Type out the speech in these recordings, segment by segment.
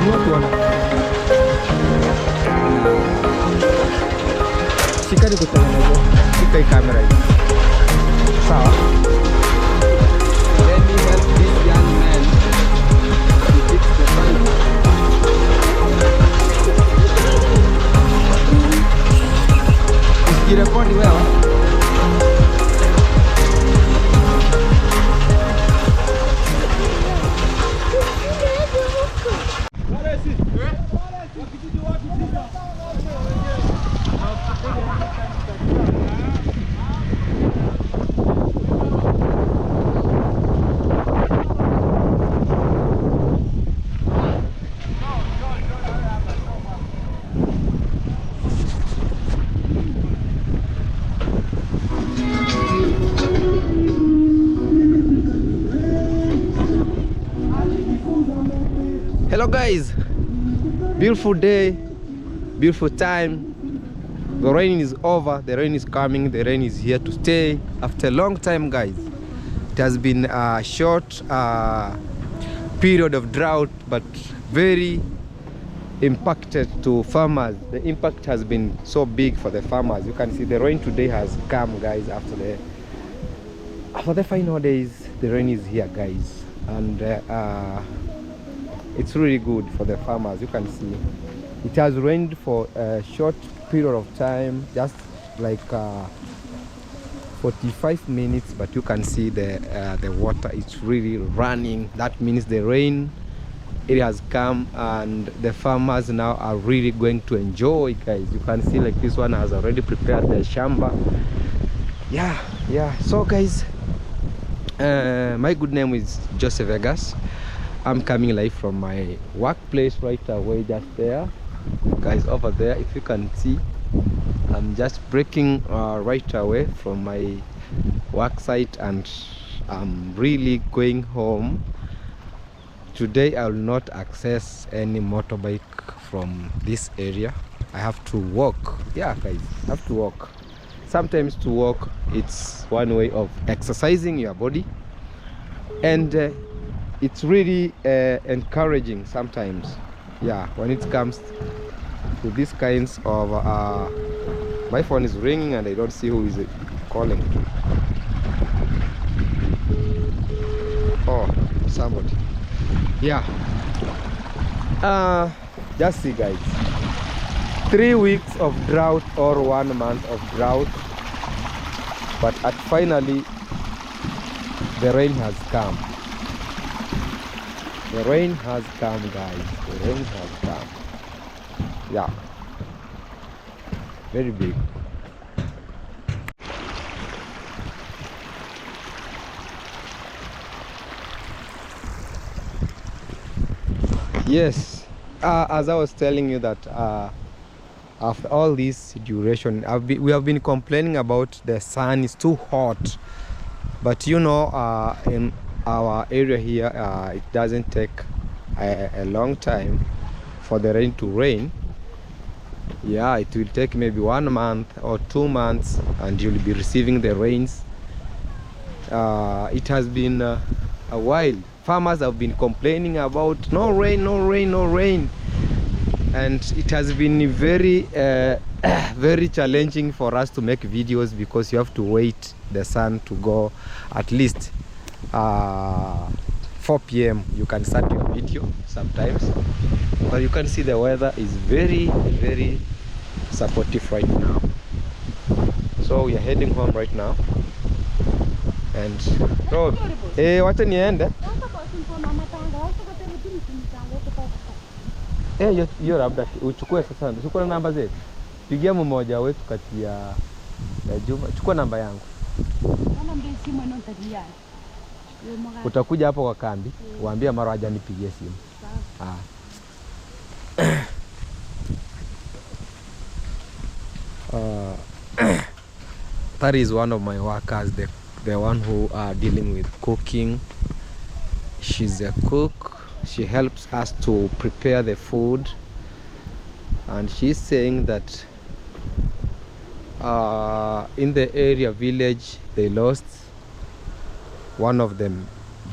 watu wana shikari kutengeneza. Shika hii kamera hii. Sawa. Let me help this young man to fix the pipe. Usijirekodi wewe. Hello guys, beautiful day, beautiful time. The rain is over, the rain is coming, the rain is here to stay after a long time, guys. It has been a short period of drought, but very impacted to farmers. The impact has been so big for the farmers. You can see the rain today has come, guys. After the final days, the rain is here, guys, and it's really good for the farmers. You can see it has rained for a short period of time, just like 45 minutes, but you can see the water is really running. That means the rain, it has come, and the farmers now are really going to enjoy, guys. You can see like this one has already prepared the shamba. Yeah. So guys, my good name is Joseph Vegas. I'm coming live from my workplace right away, just there, guys, over there. If you can see, I'm just breaking right away from my work site, and I'm really going home. Today I will not access any motorbike from this area. I have to walk. Yeah, guys, I have to walk. Sometimes to walk, it's one way of exercising your body, and it's really encouraging sometimes. Yeah, when it comes to these kinds of my phone is ringing and I don't see who is calling. Oh, somebody. Yeah. Just see, guys, 3 weeks of drought or 1 month of drought, but finally the rain has come. The rain has come, guys. The rain has come. Yeah. Very big. Yes. As I was telling you that after all this duration, we have been complaining about the sun is too hot. But you know, in our area here, it doesn't take a long time for the rain to rain. Yeah, it will take maybe 1 month or 2 months and you'll be receiving the rains. It has been a while. Farmers have been complaining about no rain, no rain, no rain, and it has been very very challenging for us to make videos, because you have to wait the sun to go at least 4 p.m. you can start your video sometimes. But you can see the weather is very, very supportive right now. So we are heading home right now. And wacha niende. Hiyo labda uchukue sasa. Chukua namba zetu. Pigia mmoja wetu kati ya Juma. Chukua namba yangu. Utakuja hapo kwa kambi, waambie mara aje nipigie simu. That is one of my workers, the one who are dealing with cooking. She's a cook. She helps us to prepare the food, and she's saying that in the area village they lost one of the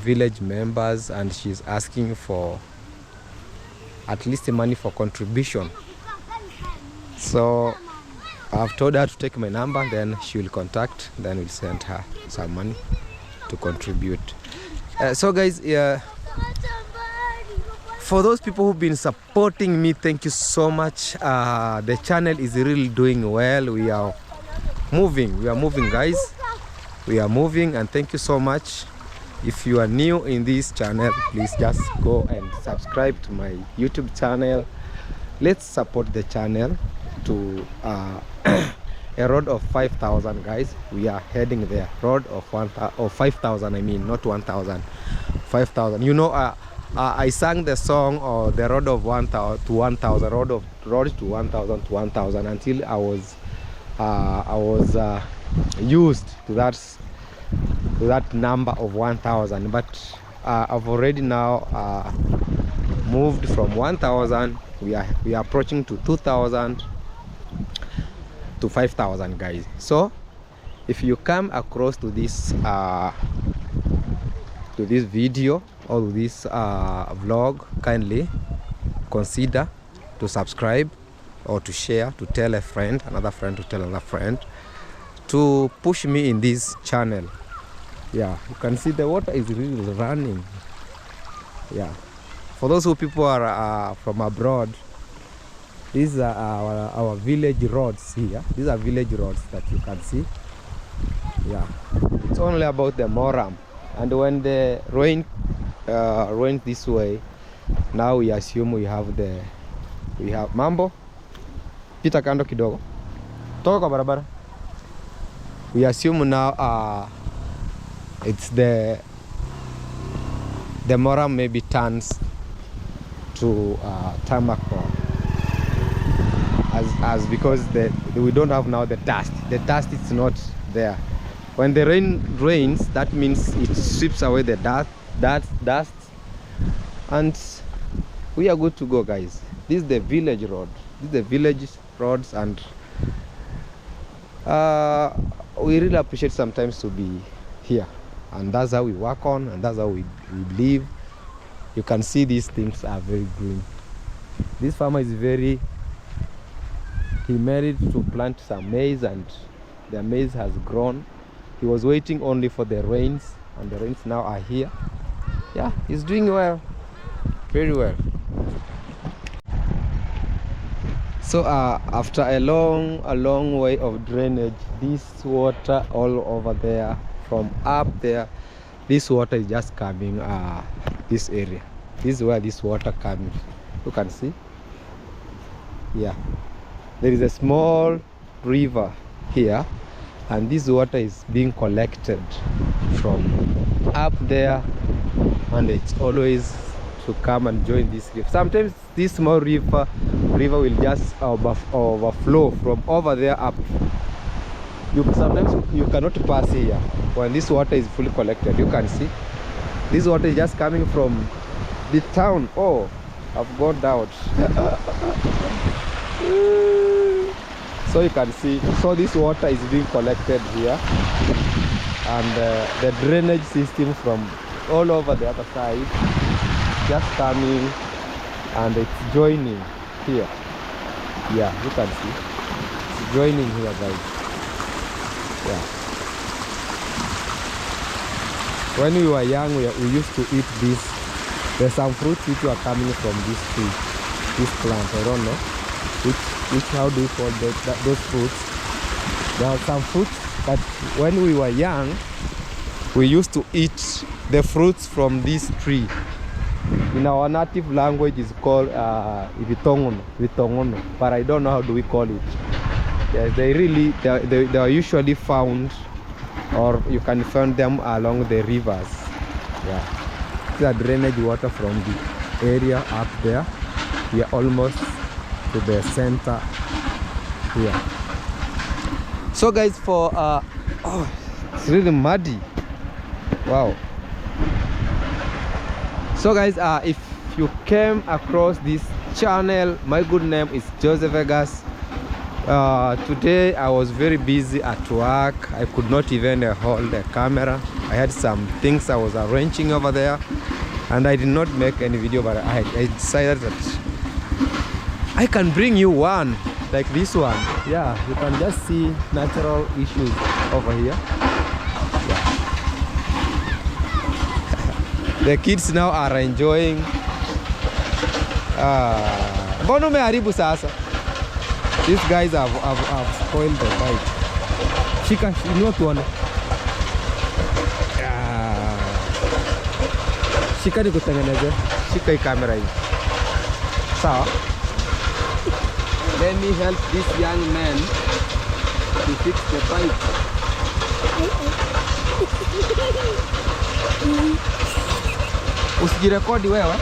village members, and she's asking for at least money for contribution. So I've told her to take my number, then she will contact, then we'll send her some money to contribute. So guys, for those people who've been supporting me, thank you so much. The channel is really doing well. We are moving guys, we are moving, and thank you so much. If you are new in this channel, please just go and subscribe to my YouTube channel. Let's support the channel to a road of 5,000 guys. We are heading there, road of 5,000, I mean, not 1,000, 5,000. You know, I sang the song, or the road of 1,000 to 1,000, road to 1,000 to 1,000, until I was used to that number of 1,000. But I've already now moved from 1,000. We are approaching to 2,000 to 5,000 guys. So if you come across to this video or this vlog, kindly consider to subscribe or to share, to tell a friend, another friend to tell another friend, to push me in this channel. Yeah, you can see the water is really running. Yeah, for those who people are from abroad, these are our village roads here. These are village roads that you can see. Yeah, it's only about the Moram, and when the rain rain this way, now we assume we have mambo. Pita kando kidogo, toka kwa barabara. We assume now it's the Moram maybe turns to tarmac road, as because we don't have now the dust. The dust is not there. When the rain rains, that means it sweeps away the dust, and we are good to go guys. This is the village road. This is the village roads, and we really appreciate sometimes to be here, and that's how we work on, and that's how we live. You can see these things are very green. This farmer is he managed to plant some maize, and the maize has grown. He was waiting only for the rains, and the rains now are here. Yeah, he's doing well, very well. So after a long way of drainage, this water all over there, from up there, this water is just coming this area. This is where this water comes. You can see. Yeah, there is a small river here, and this water is being collected from up there, and it's always to come and join this river. Sometimes this small river will just overflow from over there up. Sometimes you cannot pass here when this water is fully collected. You can see this water is just coming from the town. Oh, I've gone down. So you can see, so this water is being collected here, and the drainage system from all over the other side just coming, and it's joining here. Yeah, you can see it's joining here guys. Yeah, when we were young, we used to eat this. There's some fruits which were coming from this tree, this plant. I don't know which how do you call those fruits. There are some fruits that when we were young, we used to eat the fruits from this tree. In our native language is called vitongono, but I don't know how do we call it. Yeah, they are usually found, or you can find them along the rivers. Yeah, these are drainage water from the area up there. We are almost to the center here. So guys, for oh, it's really muddy. Wow. So guys, if you came across this channel, my good name is Joseph Vegas. Today I was very busy at work. I could not even hold the camera. I had some things I was arranging over there, and I did not make any video, but I decided that I can bring you one like this one. Yeah, you can just see natural issues over here. Yeah. The kids now are enjoying. Mbona umeharibu sasa? These guys have spoiled the bike. Shika, inua tuone. Shika nikutengeneze. Shika hii kamera hii. Sawa. Let me help this young man to fix the pipe. Usijirekodi wewe.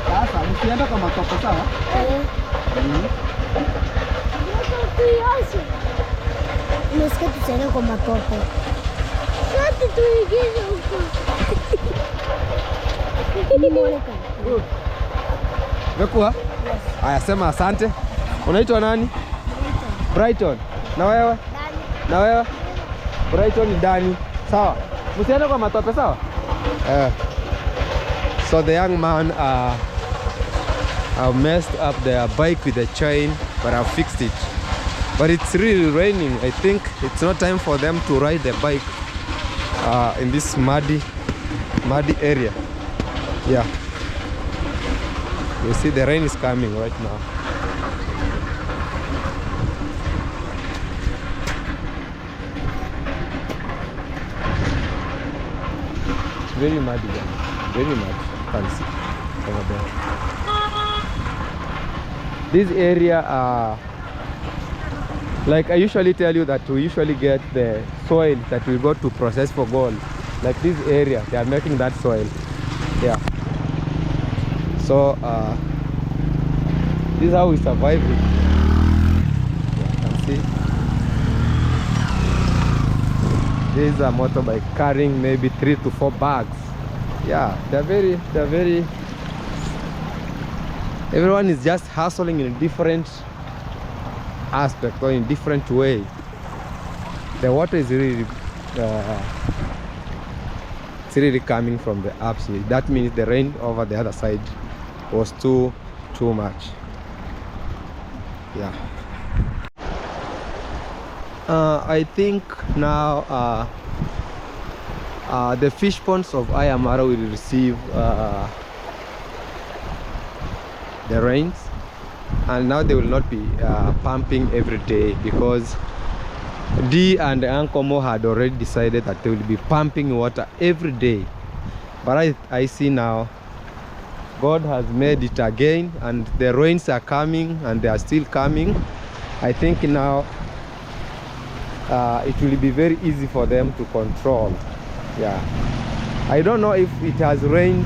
Sasa msienda kwa matope sawa? Unasikia tusiende kwa matope. Sote tuingize huko. Umekuwa? Haya, sema asante. Unaitwa nani? Brighton. Na wewe? Na wewe? Brighton ni Dani. Sawa. Msiende kwa matope sawa? So the young man messed up their bike with the chain, but I fixed it. But it's really raining. I think it's not time for them to ride the bike in this muddy area. Yeah. You see the rain is coming right now. It's very muddy, very muddy. You can see over there. This area, like I usually tell you that we usually get the soil that we go to process for gold. Like this area, they are making that soil. Yeah. So this is how we survive it. Yeah, you can see. This is a motorbike carrying maybe 3 to 4 bags. Yeah, they're very. Everyone is just hustling in a different aspect or in a different way. The water is really it's really coming from the upside. That means the rain over the other side was too much. Yeah. I think now the fish ponds of Ayamara will receive the rains, and now they will not be pumping every day, because D and Uncle Mo had already decided that they will be pumping water every day. But I see now God has made it again, and the rains are coming, and they are still coming. I think now it will be very easy for them to control. Yeah, I don't know if it has rained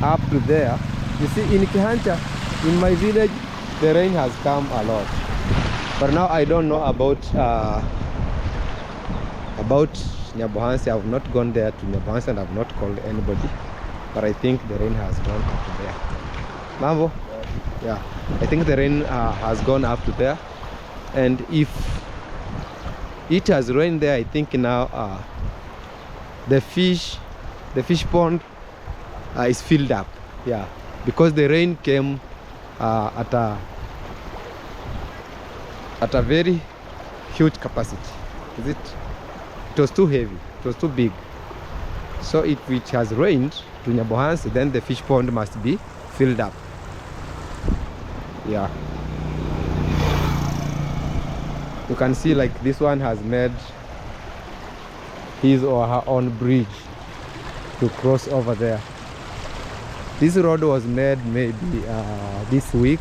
up to there. You see, in Kihancha, in my village, the rain has come a lot. But now I don't know about Nyabohansi. I have not gone there to Nyabohansi, and I have not called anybody. But I think the rain has gone up to there. Mambo? Yeah, I think the rain has gone up to there. And if it has rained there, I think now the fish pond is filled up. Yeah, because the rain came at a very huge capacity. Is it? It was too heavy. It was too big. So if it has rained to Nyabohansi, then the fish pond must be filled up. Yeah. You can see like this one has made his or her own bridge to cross over there. This road was made maybe this week,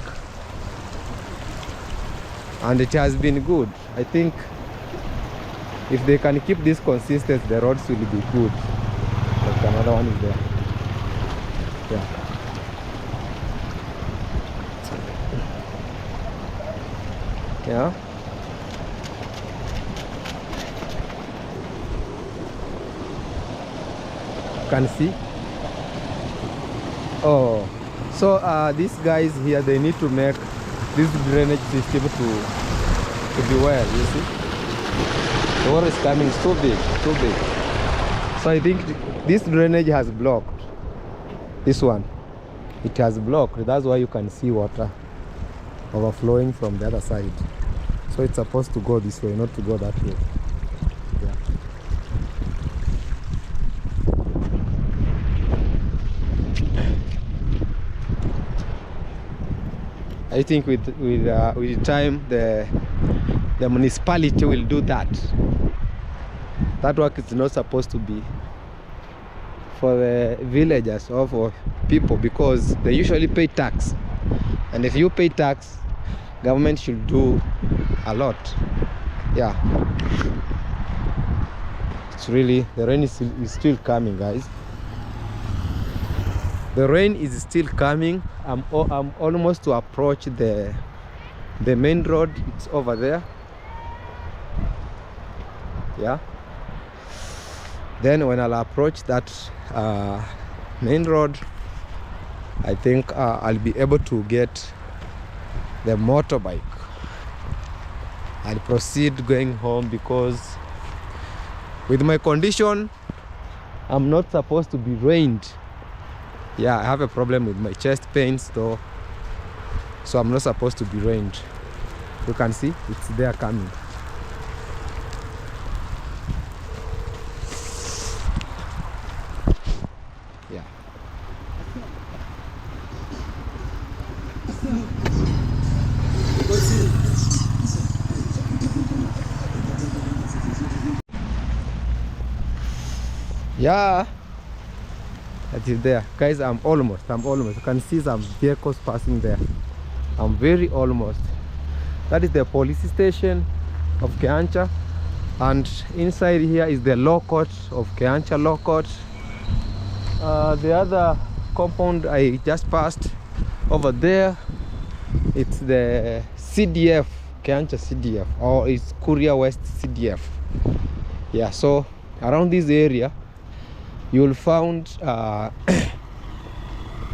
and it has been good. I think if they can keep this consistent, the roads will be good. Like another one is there. Yeah. Yeah. You can see. Oh, So these guys here, they need to make this drainage system to be well, you see. The water is coming so big, so big. So I think this drainage has blocked. This one, it has blocked. That's why you can see water overflowing from the other side. So it's supposed to go this way, not to go that way. Yeah. I think with time the municipality will do that. That work is not supposed to be for the villagers or for people, because they usually pay tax, and if you pay tax, government should do a lot. Yeah, it's really, the rain is still coming, guys. The rain is still coming. I'm almost to approach the main road. It's over there. Yeah, then when I'll approach that main road, I think I'll be able to get the motorbike. I'll proceed going home, because with my condition, I'm not supposed to be rained. Yeah, I have a problem with my chest pains though, so I'm not supposed to be rained. You can see it's there coming. Yeah. Yeah, that is there, guys. I'm almost. You can see some vehicles passing there. I'm very almost. That is the police station of Kehancha, and inside here is the law court of Kehancha Law Court. The other compound I just passed over there, it's the CDF, Kehancha CDF, or it's Kuria West CDF. Yeah, so around this area you will find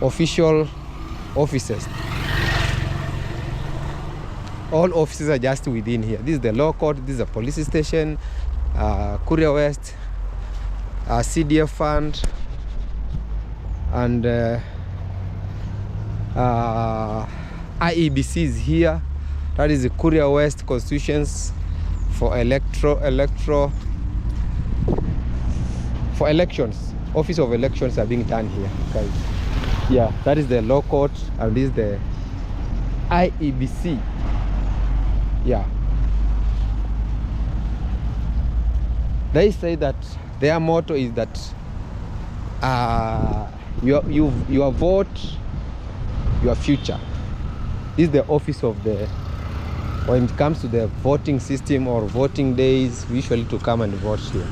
official offices. All offices are just within here. This is the law court, this is a police station, Kuria West, CDF fund, and IEBC is here. That is the Kuria West constitutions for for elections. Office of elections are being done here, guys. Yeah, that is the law court, and this is the IEBC. Yeah, they say that their motto is that your vote, your future. This is the office of the, when it comes to the voting system or voting days, we usually to come and vote here.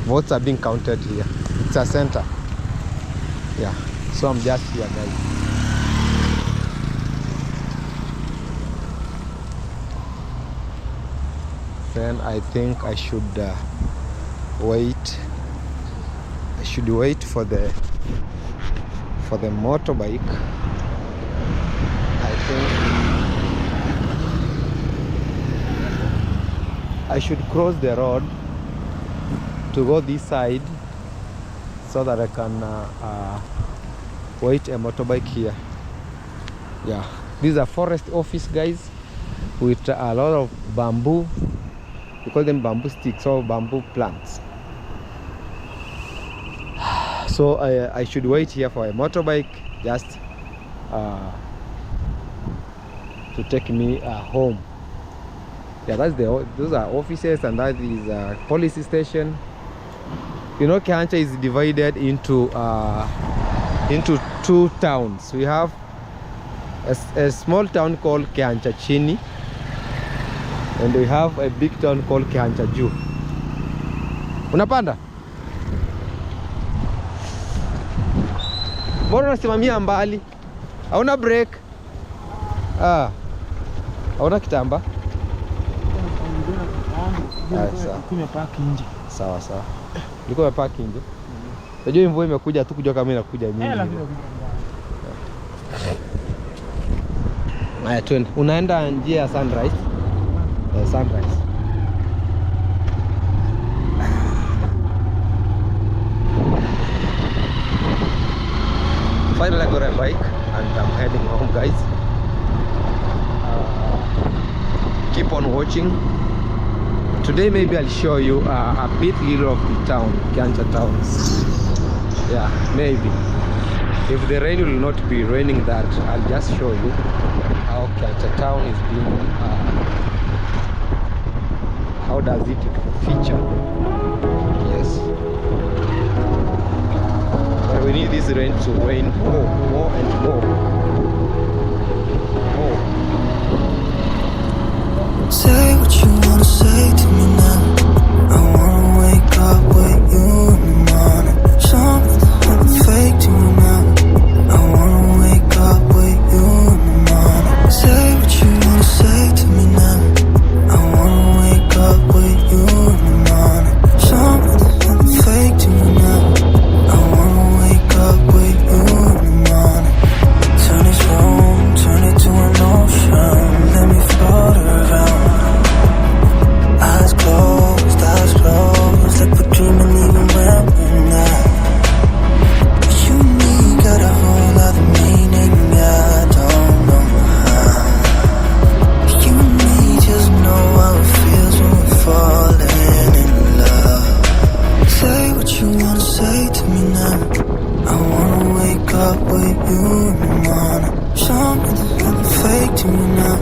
Votes are being counted here. It's a center. Yeah, so I'm just here, guys. Then I think I should wait. I should wait for the motorbike. I think I should cross the road to go this side so that I can wait a motorbike here. Yeah, this is a forest office, guys, with a lot of bamboo. We call them bamboo sticks or bamboo plants. So I should wait here for a motorbike just to take me home. Yeah, those are offices, and that is a police station. You know, Kehancha is divided into two towns. We have a small town called Kehancha Chini, and we have a big town called Kehancha Juu. Unapanda? Mbona unasimamia mbali? Hauna break? Hauna kitamba? Sawa sawa. Niko nimepaki nje. Unajua mvua imekuja tu kujua kama inakuja nyingi. Haya, twende. Unaenda njia ya Sunrise. Sunrise. Finally I got a bike and I'm heading home, guys. Keep on watching. Today maybe I'll show you a bit little of the town, Kiancha town. Yeah, maybe. If the rain will not be raining that, I'll just show you how Kiancha town is being, how does it feature. Yes. But we need this rain to rain more and more. Say what you wanna say to me now. I wanna wake up with you in the morning. Something fake to me now. I wanna wake up with you in the morning. Say what you wanna say to me now. I wanna wake up with you in the morning. Something fake to me now. I wanna wake up with you in the morning. Turn this room, turn it to an ocean. Let me float around. Eyes closed, like we're dreaming even when we're not. You and me got a whole lot of meaning, I don't know how. You and me just know how it feels when we're falling in love. Say what you wanna say to me now. I wanna wake up with you in the morning. Something fake to me now.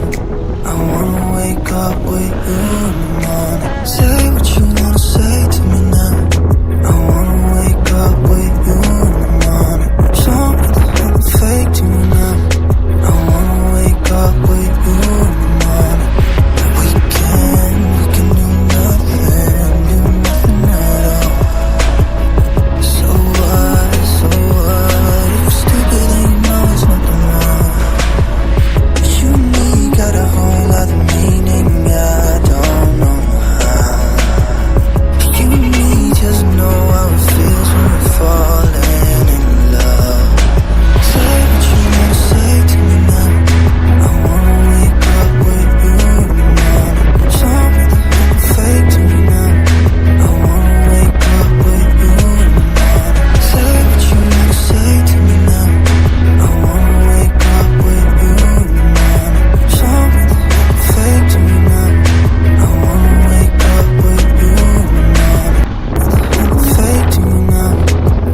I wanna wake up with you in the morning. Say what you wanna say to me now. I wanna wake up with you in the morning. Something fake to me now. I wanna wake up with you in the morning. We can do nothing at all. So what, if you're stupid and you know it's nothing wrong. You and me got a whole lot of meaning, I don't know how. You and me just know how it feels when we're falling in love. Say what you wanna say to me now. I wanna wake up with you in the morning. Something fake to me now. I wanna wake up with you in the morning. Say what you wanna say to me now. I wanna wake up with you in the morning. Something fake to me now. I wanna wake up with you in the morning. Fake to me now.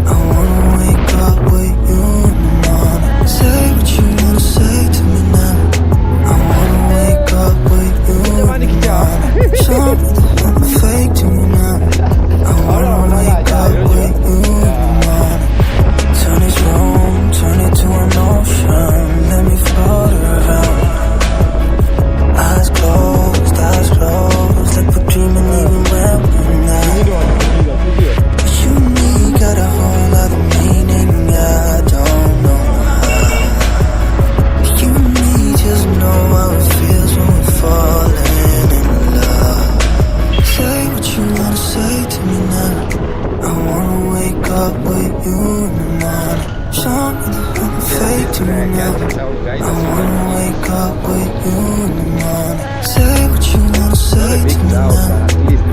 I wanna wake up with you in the morning. Say what you wanna say to me now. I wanna wake up with you in the morning. Something fake to me now. I wanna wake up with you in the morning. Turn this room, turn it to an ocean. Let me float around. Eyes closed, like we're dreaming even when we're not. You and me got a whole lot of meaning, I don't know how. You and me just know how it feels when we're falling in love. Say what you wanna say to me now. I wanna wake up with you in the morning. Something fake to me now. I wanna wake up with you in the morning. Say what you wanna say to me now.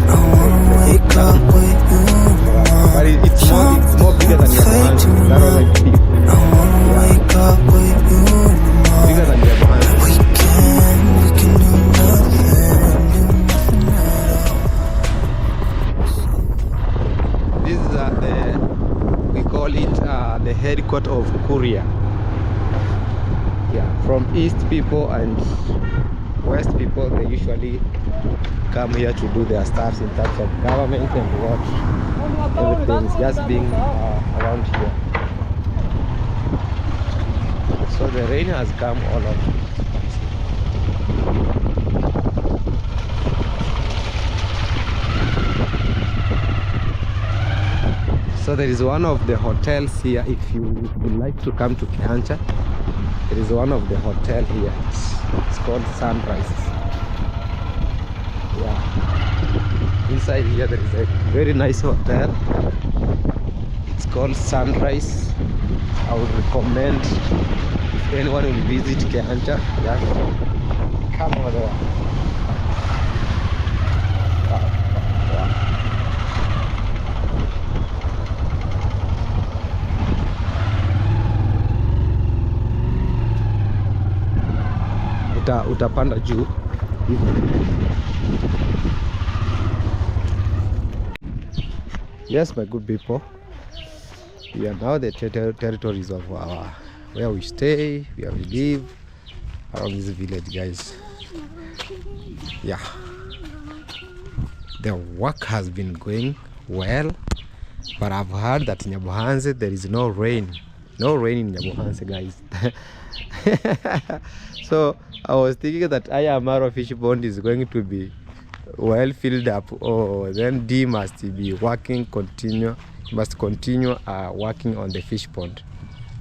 I wanna wake up with you in the But morning. it's more bigger than your Fake hands. to me That's now. what I feel. I wanna wake up with you in the Bigger morning. than your hands. We can do nothing at all. This is we call it the headquarters of Kuria. Yeah, from East people and West people, they usually come here to do their stuff in terms of government and what everything is just being around here. So the rain has come all over. So there is one of the hotels here. If you would like to come to Kiancha, there is one of the hotel here. It's called Sunrise. Yeah. Inside here there is a very nice hotel. It's called Sunrise. I would recommend, if anyone will visit Kehancha, just come over there. Wow. Utapanda juu. Yes, my good people, we are now the territories of where we stay, where we live around this village, guys. Yeah, the work has been going well, but I've heard that in Nyabohanse there is no rain in Nyabohanse, guys. So I was thinking that Ayamaro fish pond is going to be well filled up, or then D must be working continue working on the fish pond,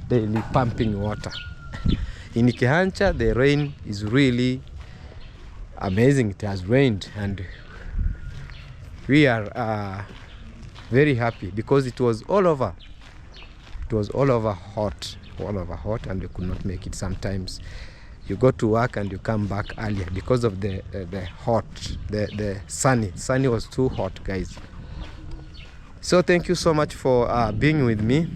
daily pumping water. In Kehancha the rain is really amazing. It has rained and we are very happy because it was all over hot, and we could not make it. Sometimes you go to work and you come back earlier because of the hot, the sunny was too hot, guys. So thank you so much for being with me.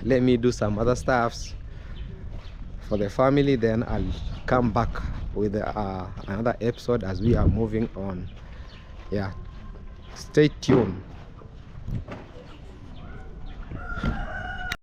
Let me do some other stuffs for the family, then I'll come back with another episode as we are moving on. Yeah, stay tuned.